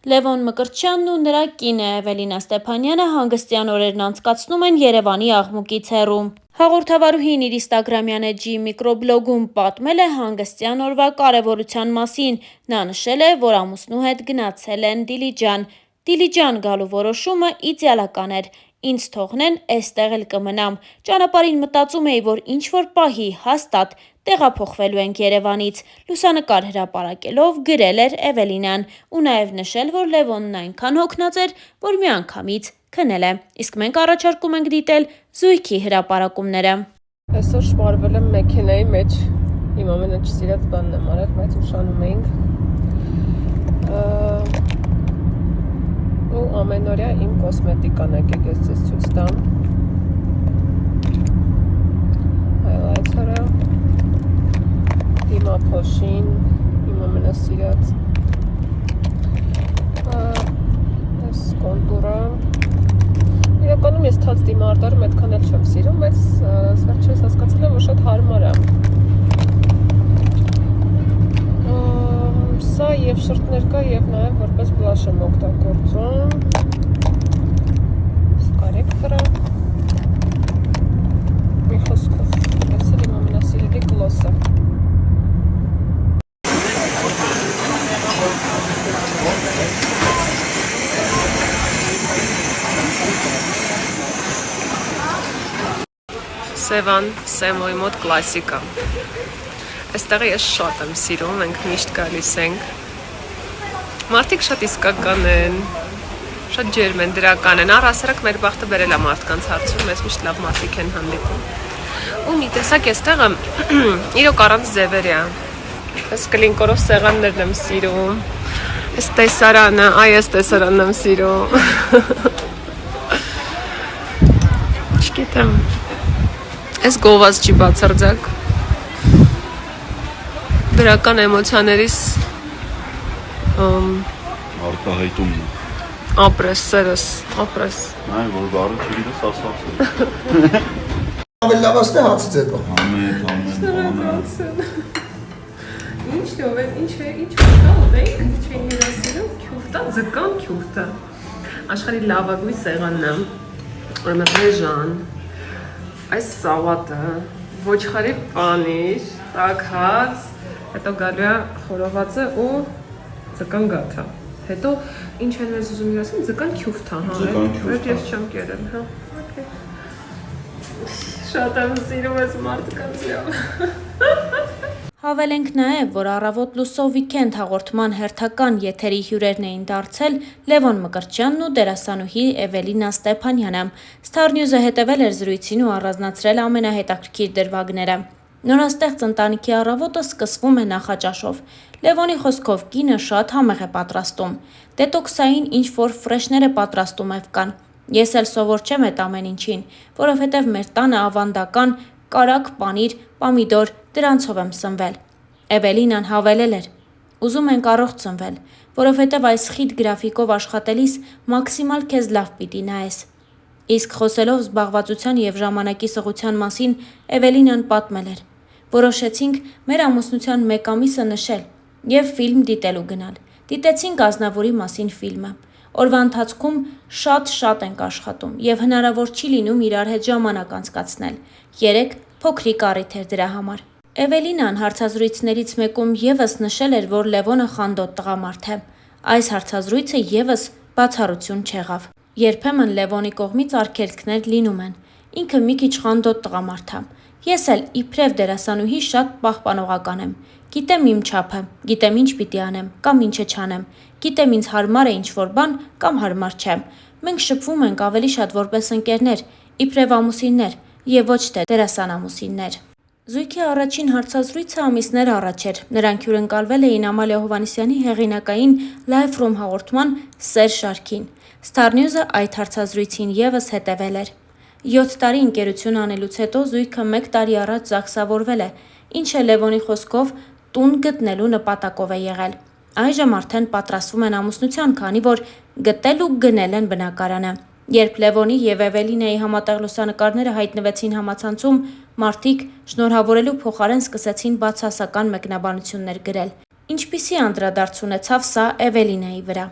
Լևոն Մկրտչյանն ու նրա կինը Էվելինա Ստեփանյանը հանգստյան օրերն անցկացնում են Երևանի աղմուկից հեռու։ Հաղորդավարուհին իր ինստագրամյան էջի միկրոբլոգում պատմել է հանգստյան օրվա կարևորության մասին։ Նա նշել է, որ ամուսնու հետ գնացել են Դիլիջան։ Դիլիջան գալու որոշումը իդեալական էր։ Ինձ թողնեն, էստեղ էլ կմնամ։ Ճանապարհին մտածում էի, որ ինչ-որ պահի հաստատ տեղափոխվելու ենք Երևանից։ Լուսանկար հրապարակելով գրել էր Էվելինան ու նաև նշել, որ Լևոնն այնքան հոգնած էր, որ միանգամից քնել է։ Իսկ մենք առաջարկում ենք դիտել զույգի հրապարակումները։ Այսօր շպարվել եմ մեքենայի մեջ։ Իմ ամենաչսիրած բանն եմ արել, բայց ուշանում էինք։ Ու ամենօրյա իմ կոսմետիկան եկեք ես ձեզ ցույց տամ։ Highlighter-ը, դիմափոշին, իմ ամենասիրած, այս կոնտուրը։ Իրականում ես թաց դիմահարդարում այդքան էլ չեմ սիրում, բայց վերջերս հասկացել եմ, որ շատ հարմար է։ Սա և շրթներ կա, և նաև որպես բլաշ եմ օգտագործում։ Կորեկտորը։ Մի խոսքով, այս էլ իմ ամենասիրելի գլոսը։ Սևան, Սեմոյի մոտ կլասիկա։ Այստեղը ես շատ եմ սիրում, մենք միշտ գալիս ենք։ Մարդիկ շատ իսկական են, շատ ջերմ են, դրական են։ Առհասարակ մեր բախտը բերել է մարդկանց հարցում, մեզ միշտ լավ մարդիկ են հանդիպում։ Ու մի տեսակ այստեղը իրոք առանց ձևերի է։ Այս կլինկորով սեղաններն եմ սիրում։ Այս տեսարանը, այս տեսարանն եմ սիրում։ Չգիտեմ։ Այս գովազդի բացարձակ դրական էմոցիաներիս արտահայտումն է։ Ապրես, սերս, ապրես։ Այն որ բառը չգիտես ասացել։ Ավելի լավացն է հացից հետո։ Շնորհակալություն։ Ինչ լավ է, ինչ կա ուտենք, չէին երասիրում, քյուֆտա, ձկան քյուֆտա։ Աշխարհի լավագույն սեղանն է։ Ուրեմն ռեժան, այս սալատը, ոչխարի պանիր, տաքած, հետո գալու է խորովածը ու ձկան գաթա։ Հետո ինչ են ես ուզում իրացում, ձկան քյուֆթա, հա։ Ձկան քյուֆթա։ Այդ ես չեմ կերել, հա։ Okay։ Շատ եմ սիրում ես մարդկանցիով։ Հավելենք նաև, որ առավոտ լուսով վիկենդ հաղորդման հերթական եթերի հյուրերն էին դարձել Լևոն Մկրտչյանն ու դերասանուհի Էվելինա Ստեփանյանը։ Star News-ը հետևել էր զրույցին ու առանձնացրել ամենահետաքրքիր դրվագները։ Նորաստեղծ ընտանիքի առավոտը սկսվում է նախաճաշով։ Լևոնի խոսքով կինը շատ համեղ է պատրաստում։ Դետոքսային ինչ-որ ֆրեշներ է պատրաստում Էվկան։ Ես էլ սովոր չեմ այդ ամեն ինչին, որովհետև մեր տանը ավանդական կարագ պանիր, պամիդոր, դրանցով եմ սնվել։ Էվելինան հավելել էր. ուզում ենք առողջ սնվել, որովհետև այս խիտ գրաֆիկով աշխատելիս մաքսիմալ քեզ լավ պիտի նայես։ Իսկ խոսելով զբաղվածության և ժամանակի սղության մասին Էվելինան պատմել էր. որոշեցինք մեր ամուսնության մեկ ամիսը նշել և ֆիլմ դիտելու գնալ։ Դիտեցինք Ազնավուրի մասին ֆիլմը։ Օրվա ընթացքում շատ ենք աշխատում և հնարավոր չի լինում իրար հետ ժամանակ անցկացնել։ 3 փոքրիկ առիթ էր դրա համար։ Էվելինան հարցազրույցներից մեկում ևս նշել էր, որ Լևոնը խանդոտ տղամարդ է։ Այս հարցազրույցը ևս բացառություն չեղավ։ Երբեմն Լևոնի կողմից արգելքներ լինում են։ Ինքը մի քիչ խանդոտ տղամարդ է։ Ես էլ իբրև դերասանուհի շատ պահպանողական եմ։ Գիտեմ իմ չափը, գիտեմ ինչ պիտի անեմ կամ ինչը չանեմ։ Գիտեմ ինձ հարմար է ինչ-որ բան կամ հարմար չէ։ Մենք շփվում ենք ավելի շատ որպես ընկերներ, իբրև ամուսիններ և ոչ թե դերասանամուսիններ։ Զույգի առաջին հարցազրույցը ամիսներ առաջ էր։ Նրանք հյուրընկալվել էին Ամալիա Հովհաննիսյանի հեղինակային Live from հաղորդման Սեր շարքին։ Star News-ը այդ հարցազրույցին ևս հետևել էր։ 7 տարի ընկերություն անելուց հետո զույգը 1 տարի առաջ ԶԱԳՍավորվել է, ինչը Լևոնի խոսքով տուն գտնելու նպատակով է եղել։ Այժմ արդեն պատրաստվում են ամուսնության, քանի որ գտել ու գնել են բնակարանը։ Երբ Լևոնի և Էվելինայի համատեղ լուսանկարները հայտնվեցին համացանցում, մարդիկ շնորհավորելու փոխարեն սկսեցին բացասական մեկնաբանություններ գրել։ Ինչպիսի անդրադարձ ունեցավ սա Էվելինայի վրա։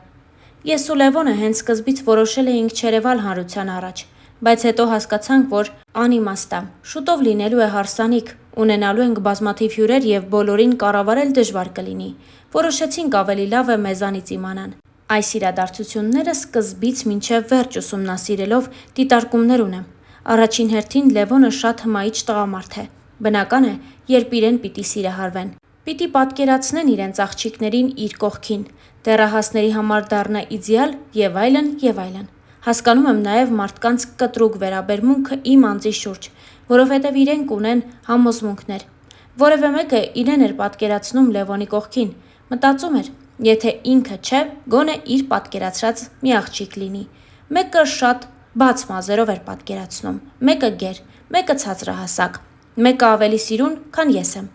Ես ու Լևոնը հենց սկզբից որոշել էինք չերևալ հանրության առաջ, բայց հետո հասկացանք, որ անիմաստ է, շուտով լինելու է հարսանիք, ունենալու ենք բազմաթիվ հյուրեր եւ բոլորին կառավարել դժվար կլինի։ Որոշեցինք ավելի լավ է մեզանից իմանան։ Այս իրադարձությունները սկզբից մինչև վերջ ուսումնասիրելով դիտարկումներ ունեմ։ Առաջին հերթին Լևոնը շատ հմայիչ տղամարդ է։ Բնական է, երբ իրեն պիտի սիրահարվեն։ Պիտի պատկերացնեն իրենց աղջիկներին իր կողքին, դեռահասների համար դառնա իդեալ եւ այլն եւ այլն։ Հասկանում եմ նաեւ մարդկանց կտրուկ վերաբերմունքը իմ անձի շուրջ, որովհետեւ իրենք ունեն համոզմունքներ։ Որևէ մեկը իրեն էր պատկերացնում Լևոնի կողքին, մտածում էր, եթե ինքը չէ, գոնե իր պատկերացրած մի աղջիկ լինի։ Մեկը շատ բաց մազերով էր պատկերացնում, մեկը գեր, մեկը ցածրահասակ, մեկը ավելի սիրուն, քան ես եմ։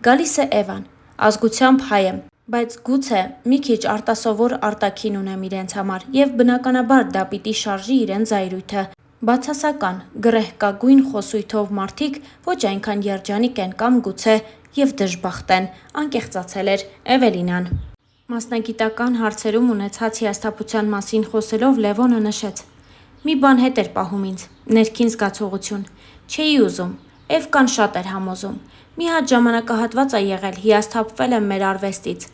Գալիս է Էվան, ազգությամբ հայ եմ, բայց գուցե մի քիչ արտասովոր արտաքին ունեմ իրենց համար եւ բնականաբար դա պիտի շարժի իրեն զայրույթը։ Բացասական, գրեհկագույն խոսույթով մարդիկ ոչ այնքան երջանիկ են կամ գուցե եւ դժբախտ են, անկեղծացել էր Էվելինան։ Մասնագիտական հարցերում ունեցած հիասթափության մասին խոսելով Լևոնը նշեց. «Մի բան հետ էր պահում ինձ, ներքին զգացողություն, չէի ուզում, Էվկան շատ էր համոզում, մի հատ ժամանակահատված է եղել, հիասթափվել եմ մեր արվեստից,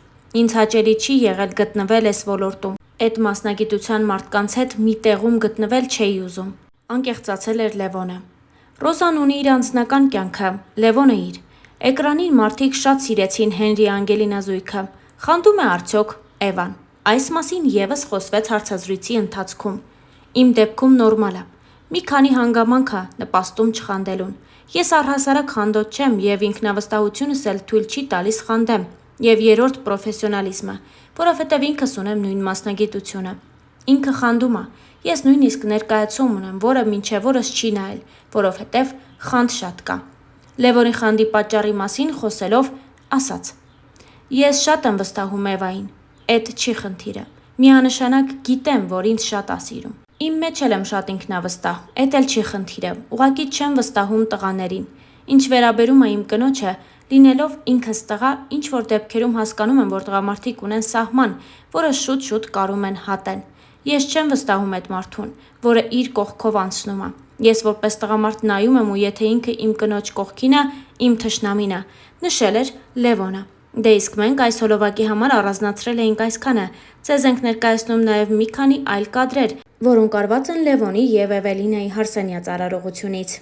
ինձ հաճելի չի եղել գտնվել այս ոլորտում, էդ մասնագիտության մարդկանց հետ մի տեղում գտնվել չէի ուզում», անկեղծացել էր Լևոնը։ Ռոզան ունի իր անձնական կյանքը, Լևոնը իր։ Էկրանին մարդիկ շատ սիրեցին Հենրի Անգելինազույգը։ Խանդում է արդյոք Էվան։ Այս մասին եւս խոսվեց հարցազրույցի ընթացքում։ Իմ դեպքում նորմալ է։ Մի քանի հանգամանք է նպաստում չխանդելուն։ Ես առհասարակ խանդոտ չեմ եւ ինքնավստահությունս էլ թույլ չի տալիս խանդեմ։ Եվ երրորդ պրոֆեսիոնալիզմը, որովհետեւ ինքս ունեմ նույն մասնագիտությունը։ Ինքը խանդում է։ Ես նույնիսկ ներկայացում ունեմ, որը մինչև օրս չի նայել, որովհետեւ խանդ շատ կա։ Լևոնի խանդի պատճառի մասին խոսելով ասաց. Ես շատ եմ վստահում Էվային, էդ չի խնդիրը, միանշանակ գիտեմ, որ ինձ շատ է սիրում։ Իմ մեջ էլ եմ շատ ինքնավստահ, էդ էլ չի խնդիրը, ուղղակի չեմ վստահում տղաներին։ Ինչ վերաբերում է իմ կնոջը, լինելով ինքս տղա, ինչ որ դեպքերում հասկանում եմ, որ տղամարդիկ ունեն սահման, որը շուտ-շուտ կարում են հատեն։ Ես չեմ վստահում այդ մարդուն, որը իր կողքով անցնում է։ Ես որպես տղամարդ նայում եմ ու եթե ինքը իմ կնոջ կողքին է, իմ թշնամին է, նշել էր Լևոնը։ Դե իսկ մենք այս հոլովակի համար առանձնացրել էինք այսքանը, ձեզ ենք ներկայացնում նաև մի քանի այլ կադրեր, որոնք արված են Լևոնի եւ Էվելինայի հարսանյաց արարողությունից։